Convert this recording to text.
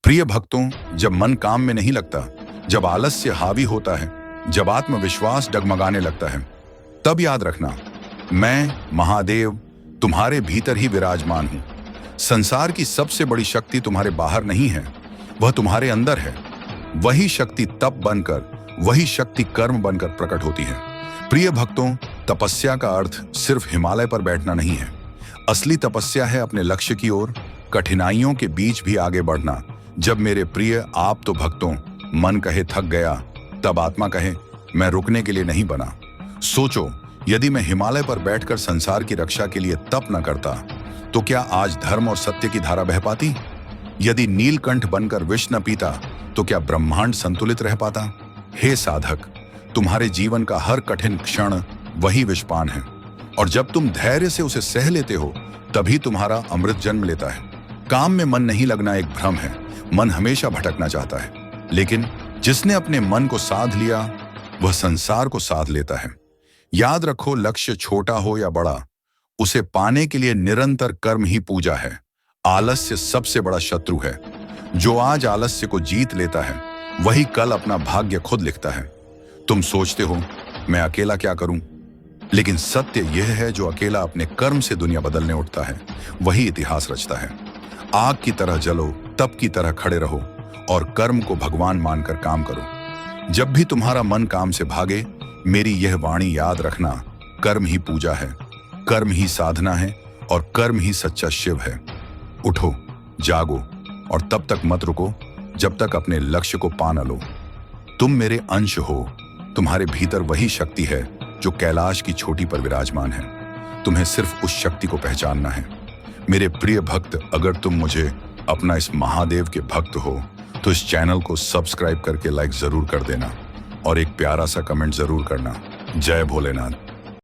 प्रिय भक्तों, जब मन काम में नहीं लगता, जब आलस्य हावी होता है, जब आत्मविश्वास डगमगाने लगता है, तब याद रखना, मैं महादेव तुम्हारे भीतर ही विराजमान हूं। संसार की सबसे बड़ी शक्ति तुम्हारे बाहर नहीं है, वह तुम्हारे अंदर है। वही शक्ति तप बनकर, वही शक्ति कर्म बनकर प्रकट होती है। प्रिय भक्तों, तपस्या का अर्थ सिर्फ हिमालय पर बैठना नहीं है। असली तपस्या है अपने लक्ष्य की ओर, कठिनाइयों के बीच भी आगे बढ़ना। जब मेरे प्रिय आप तो भक्तों, मन कहे थक गया, तब आत्मा कहे मैं रुकने के लिए नहीं बना। सोचो, यदि मैं हिमालय पर बैठकर संसार की रक्षा के लिए तप न करता, तो क्या आज धर्म और सत्य की धारा बह पाती? यदि नीलकंठ बनकर विष न पीता, तो क्या ब्रह्मांड संतुलित रह पाता? हे साधक, तुम्हारे जीवन का हर कठिन क्षण वही विषपान है, और जब तुम धैर्य से उसे सह लेते हो, तभी तुम्हारा अमृत जन्म लेता है। काम में मन नहीं लगना एक भ्रम है। मन हमेशा भटकना चाहता है, लेकिन जिसने अपने मन को साध लिया, वह संसार को साध लेता है। याद रखो, लक्ष्य छोटा हो या बड़ा, उसे पाने के लिए निरंतर कर्म ही पूजा है। आलस्य सबसे बड़ा शत्रु है। जो आज आलस्य को जीत लेता है, वही कल अपना भाग्य खुद लिखता है। तुम सोचते हो मैं अकेला क्या करूं, लेकिन सत्य यह है, जो अकेला अपने कर्म से दुनिया बदलने उठता है, वही इतिहास रचता है। आग की तरह जलो, तप की तरह खड़े रहो, और कर्म को भगवान मानकर काम करो। जब भी तुम्हारा मन काम से भागे, मेरी यह वाणी याद रखना, कर्म ही पूजा है, कर्म ही साधना है, और कर्म ही सच्चा शिव है। उठो, जागो, और तब तक मत रुको जब तक अपने लक्ष्य को पा न लो। तुम मेरे अंश हो। तुम्हारे भीतर वही शक्ति है जो कैलाश की चोटी पर विराजमान है। तुम्हें सिर्फ उस शक्ति को पहचानना है। मेरे प्रिय भक्त, अगर तुम मुझे अपना इस महादेव के भक्त हो, तो इस चैनल को सब्सक्राइब करके लाइक जरूर कर देना, और एक प्यारा सा कमेंट जरूर करना। जय भोलेनाथ।